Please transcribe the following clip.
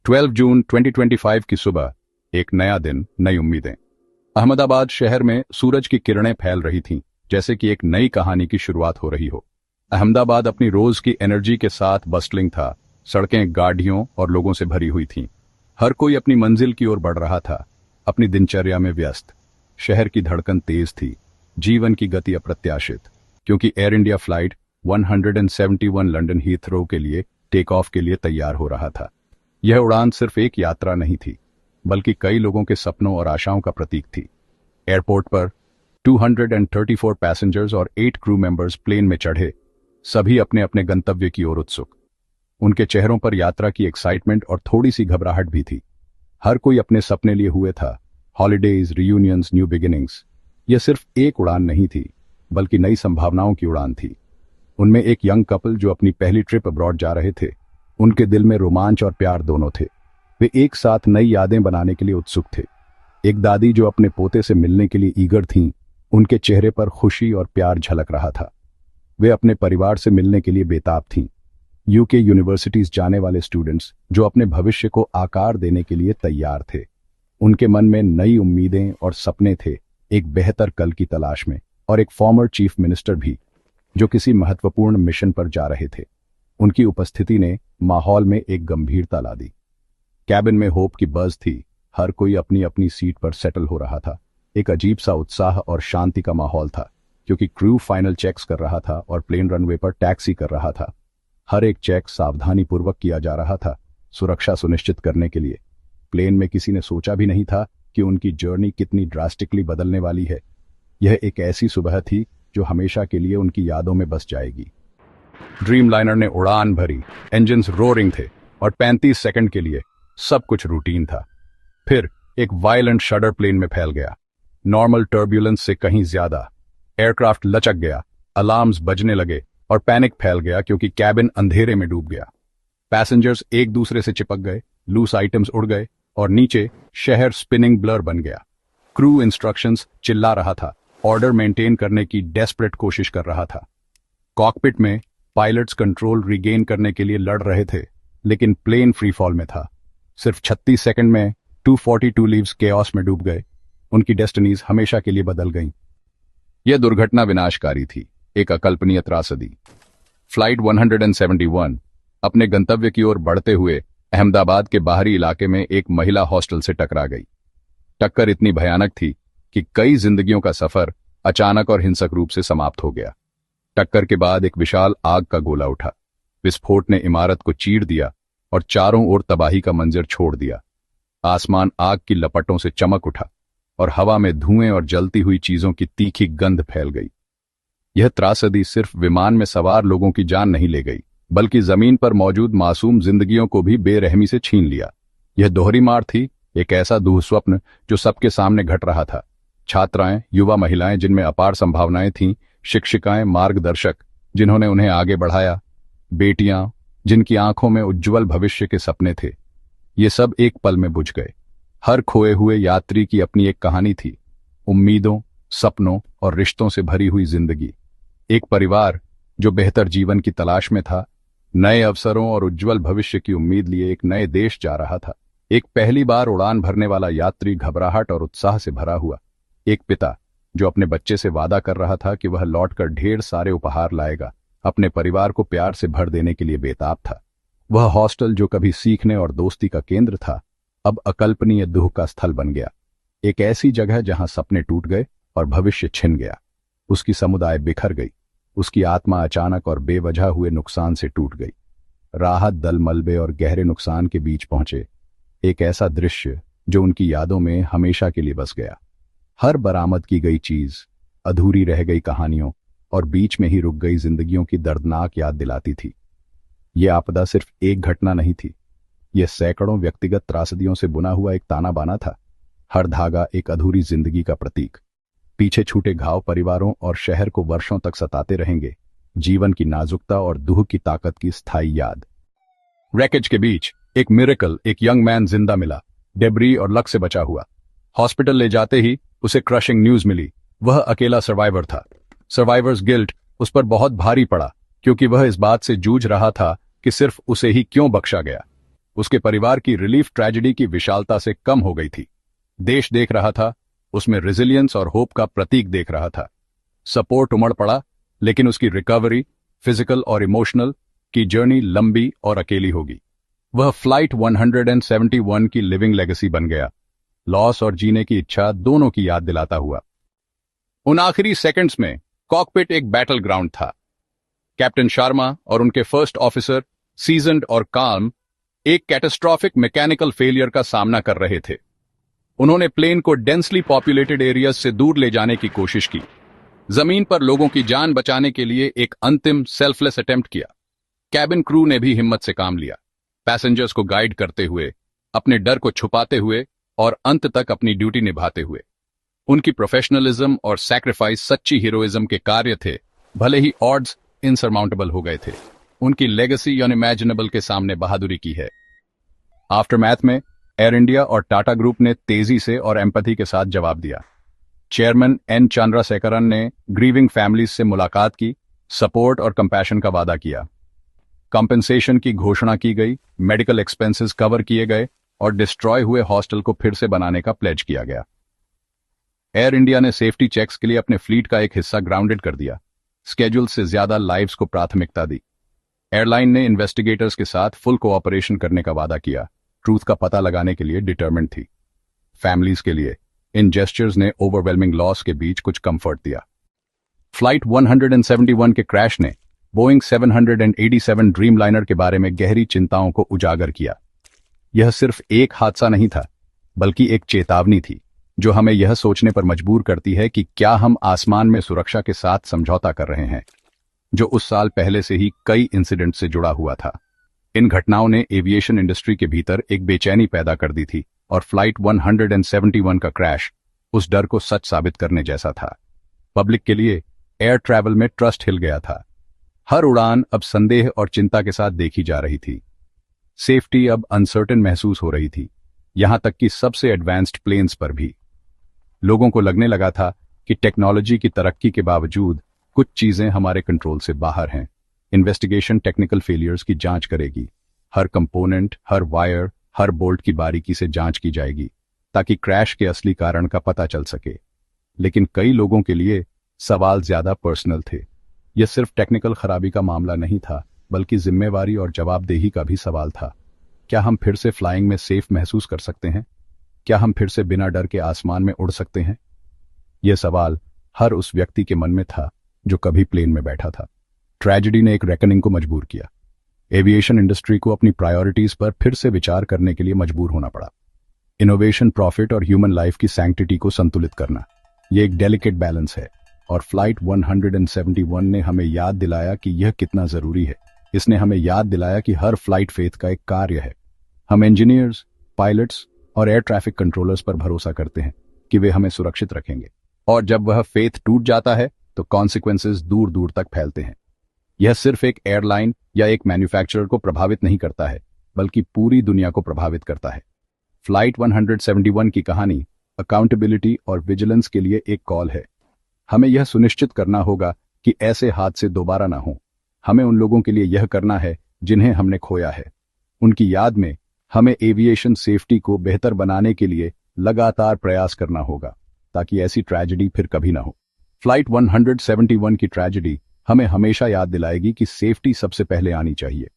12 जून 2025 की सुबह, एक नया दिन, नई उम्मीदें। अहमदाबाद शहर में सूरज की किरणें फैल रही थीं, जैसे कि एक नई कहानी की शुरुआत हो रही हो। अहमदाबाद अपनी रोज की एनर्जी के साथ बस्टलिंग था। सड़कें गाड़ियों और लोगों से भरी हुई थीं। हर कोई अपनी मंजिल की ओर बढ़ रहा था, अपनी दिनचर्या में व्यस्त। शहर की धड़कन तेज थी, जीवन की गति अप्रत्याशित, क्योंकि air India flight 171 London Heathrow के लिए टेक ऑफ के लिए तैयार हो रहा था। यह उड़ान सिर्फ एक यात्रा नहीं थी, बल्कि कई लोगों के सपनों और आशाओं का प्रतीक थी। एयरपोर्ट पर 234 पैसेंजर्स और 8 क्रू मेंबर्स प्लेन में चढ़े, सभी अपने अपने गंतव्य की ओर उत्सुक। उनके चेहरों पर यात्रा की एक्साइटमेंट और थोड़ी सी घबराहट भी थी। हर कोई अपने सपने लिए हुए था, हॉलीडेज, रियूनियंस, न्यू बिगिनिंग्स। यह सिर्फ एक उड़ान नहीं थी, बल्कि नई संभावनाओं की उड़ान थी। उनमें एक यंग कपल जो अपनी पहली ट्रिप अब्रॉड जा रहे थे। उनके दिल में रोमांच और प्यार दोनों थे। वे एक साथ नई यादें बनाने के लिए उत्सुक थे। एक दादी जो अपने पोते से मिलने के लिए ईगर थीं, उनके चेहरे पर खुशी और प्यार झलक रहा था। वे अपने परिवार से मिलने के लिए बेताब थीं। यूके यूनिवर्सिटीज जाने वाले स्टूडेंट्स जो अपने भविष्य को आकार देने के लिए तैयार थे। उनके मन में नई उम्मीदें और सपने थे, एक बेहतर कल की तलाश में। और एक फॉर्मर चीफ मिनिस्टर भी, जो किसी महत्वपूर्ण मिशन पर जा रहे थे। उनकी उपस्थिति ने माहौल में एक गंभीरता ला दी। कैबिन में होप की बज़ थी, हर कोई अपनी अपनी सीट पर सेटल हो रहा था। एक अजीब सा उत्साह और शांति का माहौल था, क्योंकि क्रू फाइनल चेक्स कर रहा था और प्लेन रनवे पर टैक्सी कर रहा था। हर एक चेक सावधानीपूर्वक किया जा रहा था, सुरक्षा सुनिश्चित करने के लिए। प्लेन में किसी ने सोचा भी नहीं था कि उनकी जर्नी कितनी ड्रास्टिकली बदलने वाली है। यह एक ऐसी सुबह थी जो हमेशा के लिए उनकी यादों में बस जाएगी। ड्रीमलाइनर ने उड़ान भरी, इंजन्स रोरिंग थे और 35 सेकंड के लिए सब कुछ रूटीन था। फिर एक वायलेंट शडर प्लेन में फैल गया, नॉर्मल टर्ब्यूलेंस से कहीं ज्यादा। एयरक्राफ्ट लचक गया, अलार्म्स बजने लगे और पैनिक फैल गया, क्योंकि कैबिन अंधेरे में डूब गया। पैसेंजर्स एक दूसरे से चिपक गए, लूस आइटम्स उड़ गए और नीचे शहर स्पिनिंग ब्लर बन गया। क्रू इंस्ट्रक्शंस चिल्ला रहा था, ऑर्डर मेंटेन करने की डेस्परेट कोशिश कर रहा था। कॉकपिट में पायलट्स कंट्रोल रिगेन करने के लिए लड़ रहे थे, लेकिन प्लेन फ्री फॉल में था। सिर्फ 36 सेकंड में 242 लीव्स केओस में डूब गए। उनकी डेस्टिनीज हमेशा के लिए बदल गईं। यह दुर्घटना विनाशकारी थी, एक अकल्पनीय त्रासदी। फ्लाइट 171 अपने गंतव्य की ओर बढ़ते हुए अहमदाबाद के बाहरी इलाके में एक महिला हॉस्टल से टकरा गई। टक्कर इतनी भयानक थी कि कई जिंदगियों का सफर अचानक और हिंसक रूप से समाप्त हो गया। टक्कर के बाद एक विशाल आग का गोला उठा। विस्फोट ने इमारत को चीर दिया और चारों ओर तबाही का मंजर छोड़ दिया। आसमान आग की लपटों से चमक उठा और हवा में धुएं और जलती हुई चीजों की तीखी गंध फैल गई। यह त्रासदी सिर्फ विमान में सवार लोगों की जान नहीं ले गई, बल्कि जमीन पर मौजूद मासूम जिंदगियों को भी बेरहमी से छीन लिया। यह दोहरी मार थी, एक ऐसा दुःस्वप्न जो सबके सामने घट रहा था। छात्राएं, युवा महिलाएं जिनमें अपार संभावनाएं थीं, शिक्षिकाएं, मार्गदर्शक जिन्होंने उन्हें आगे बढ़ाया, बेटियां जिनकी आंखों में उज्जवल भविष्य के सपने थे, ये सब एक पल में बुझ गए। हर खोए हुए यात्री की अपनी एक कहानी थी, उम्मीदों, सपनों और रिश्तों से भरी हुई जिंदगी। एक परिवार जो बेहतर जीवन की तलाश में था, नए अवसरों और उज्जवल भविष्य की उम्मीद लिए एक नए देश जा रहा था। एक पहली बार उड़ान भरने वाला यात्री घबराहट और उत्साह से भरा हुआ। एक पिता जो अपने बच्चे से वादा कर रहा था कि वह लौटकर ढेर सारे उपहार लाएगा, अपने परिवार को प्यार से भर देने के लिए बेताब था। वह हॉस्टल जो कभी सीखने और दोस्ती का केंद्र था, अब अकल्पनीय दुख का स्थल बन गया। एक ऐसी जगह जहां सपने टूट गए और भविष्य छिन गया। उसकी समुदाय बिखर गई, उसकी आत्मा अचानक और बेवजह हुए नुकसान से टूट गई। राहत दल मलबे और गहरे नुकसान के बीच पहुंचे। एक ऐसा दृश्य जो उनकी यादों में हमेशा के लिए बस गया। हर बरामद की गई चीज, अधूरी रह गई कहानियों और बीच में ही रुक गई जिंदगियों की दर्दनाक याद दिलाती थी। यह आपदा सिर्फ एक घटना नहीं थी, यह सैकड़ों व्यक्तिगत त्रासदियों से बुना हुआ एक ताना बाना था। हर धागा एक अधूरी जिंदगी का प्रतीक। पीछे छूटे घाव परिवारों और शहर को वर्षों तक सताते रहेंगे। जीवन की नाजुकता और दुह की ताकत की स्थायी याद। रैकेज के बीच एक मिरेकल, एक यंग मैन जिंदा मिला, डेब्री और लक से बचा हुआ। हॉस्पिटल ले जाते ही उसे क्रशिंग न्यूज मिली, वह अकेला सर्वाइवर था। सर्वाइवर्स गिल्ट उस पर बहुत भारी पड़ा, क्योंकि वह इस बात से जूझ रहा था कि सिर्फ उसे ही क्यों बख्शा गया। उसके परिवार की रिलीफ ट्रेजेडी की विशालता से कम हो गई थी। देश देख रहा था, उसमें रेजिलियंस और होप का प्रतीक देख रहा था। सपोर्ट उमड़ पड़ा, लेकिन उसकी रिकवरी, फिजिकल और इमोशनल की जर्नी लंबी और अकेली होगी। वह फ्लाइट 171 की लिविंग लेगेसी बन गया, लॉस और जीने की इच्छा दोनों की याद दिलाता हुआ। उन आखिरी सेकंड्स में कॉकपिट एक बैटल ग्राउंड था। कैप्टन शर्मा और उनके फर्स्ट ऑफिसर, सीजन्ड और काम, एक कैटास्ट्रॉफिक मैकेनिकल फेलियर का सामना कर रहे थे। उन्होंने प्लेन को डेंसली पॉपुलेटेड एरियाज से दूर ले जाने की कोशिश की, जमीन पर लोगों की जान बचाने के लिए एक अंतिम सेल्फलेस अटेम्प्ट किया। कैबिन क्रू ने भी हिम्मत से काम लिया, पैसेंजर्स को गाइड करते हुए, अपने डर को छुपाते हुए और अंत तक अपनी ड्यूटी निभाते हुए। उनकी प्रोफेशनलिज्म और सैक्रिफाइस सच्ची हीरोइज्म के कार्य थे, भले ही ऑड्स इनसरमाउंटेबल हो गए थे। उनकी लेगेसी अनइमेजिनेबल के सामने बहादुरी की है। आफ्टरमैथ में एयर इंडिया और टाटा ग्रुप ने तेजी से और एम्पैथी के साथ जवाब दिया। चेयरमैन एन चंद्रशेखरन ने ग्रीविंग फैमिलीज से मुलाकात की, सपोर्ट और कंपैशन का वादा किया। कंपेंसेशन की घोषणा की गई, मेडिकल एक्सपेंसेस कवर किए गए और डिस्ट्रॉय हुए हॉस्टल को फिर से बनाने का प्लेज किया गया। एयर इंडिया ने सेफ्टी चेक्स के लिए अपने फ्लीट का एक हिस्सा ग्राउंडेड कर दिया, स्केड्यूल से ज्यादा लाइव्स को प्राथमिकता दी। एयरलाइन ने इन्वेस्टिगेटर्स के साथ फुल कोऑपरेशन करने का वादा किया, ट्रूथ का पता लगाने के लिए डिटरमिन्ड थी। फैमिलीज के लिए इन जेस्चर्स ने ओवरवेलमिंग लॉस के बीच कुछ कंफर्ट दिया। फ्लाइट 171 के क्रैश ने बोइंग 787 ड्रीमलाइनर के बारे में गहरी चिंताओं को उजागर किया। यह सिर्फ एक हादसा नहीं था, बल्कि एक चेतावनी थी, जो हमें यह सोचने पर मजबूर करती है कि क्या हम आसमान में सुरक्षा के साथ समझौता कर रहे हैं, जो उस साल पहले से ही कई इंसिडेंट से जुड़ा हुआ था। इन घटनाओं ने एविएशन इंडस्ट्री के भीतर एक बेचैनी पैदा कर दी थी, और फ्लाइट 171 का क्रैश उस डर को सच साबित करने जैसा था। पब्लिक के लिए एयर ट्रैवल में ट्रस्ट हिल गया था। हर उड़ान अब संदेह और चिंता के साथ देखी जा रही थी। सेफ्टी अब अनसर्टेन महसूस हो रही थी, यहां तक कि सबसे एडवांस्ड प्लेन्स पर भी। लोगों को लगने लगा था कि टेक्नोलॉजी की तरक्की के बावजूद कुछ चीजें हमारे कंट्रोल से बाहर हैं। इन्वेस्टिगेशन टेक्निकल फेलियर्स की जांच करेगी, हर कंपोनेंट, हर वायर, हर बोल्ट की बारीकी से जांच की जाएगी, ताकि क्रैश के असली कारण का पता चल सके। लेकिन कई लोगों के लिए सवाल ज्यादा पर्सनल थे। यह सिर्फ टेक्निकल खराबी का मामला नहीं था, बल्कि जिम्मेवारी और जवाबदेही का भी सवाल था। क्या हम फिर से फ्लाइंग में सेफ महसूस कर सकते हैं? क्या हम फिर से बिना डर के आसमान में उड़ सकते हैं? यह सवाल हर उस व्यक्ति के मन में था जो कभी प्लेन में बैठा था। ट्रेजेडी ने एक रेकनिंग को मजबूर किया। एविएशन इंडस्ट्री को अपनी प्रायोरिटीज पर फिर से विचार करने के लिए मजबूर होना पड़ा। इनोवेशन, प्रॉफिट और ह्यूमन लाइफ की सैंक्टिटी को संतुलित करना, यह एक डेलिकेट बैलेंस है, और फ्लाइट 171 ने हमें याद दिलाया कि यह कितना जरूरी है। इसने हमें याद दिलाया कि हर फ्लाइट फेथ का एक कार्य है। हम इंजीनियर्स, पायलट्स और एयर ट्रैफिक कंट्रोलर्स पर भरोसा करते हैं कि वे हमें सुरक्षित रखेंगे, और जब वह फेथ टूट जाता है तो कॉन्सिक्वेंसेस दूर दूर तक फैलते हैं। यह सिर्फ एक एयरलाइन या एक मैन्युफैक्चरर को प्रभावित नहीं करता है, बल्कि पूरी दुनिया को प्रभावित करता है। फ्लाइट 171 की कहानी अकाउंटेबिलिटी और विजिलेंस के लिए एक कॉल है। हमें यह सुनिश्चित करना होगा कि ऐसे हादसे दोबारा ना हो। हमें उन लोगों के लिए यह करना है जिन्हें हमने खोया है। उनकी याद में हमें एविएशन सेफ्टी को बेहतर बनाने के लिए लगातार प्रयास करना होगा, ताकि ऐसी ट्रेजेडी फिर कभी ना हो। फ्लाइट 171 की ट्रेजेडी हमें हमेशा याद दिलाएगी कि सेफ्टी सबसे पहले आनी चाहिए।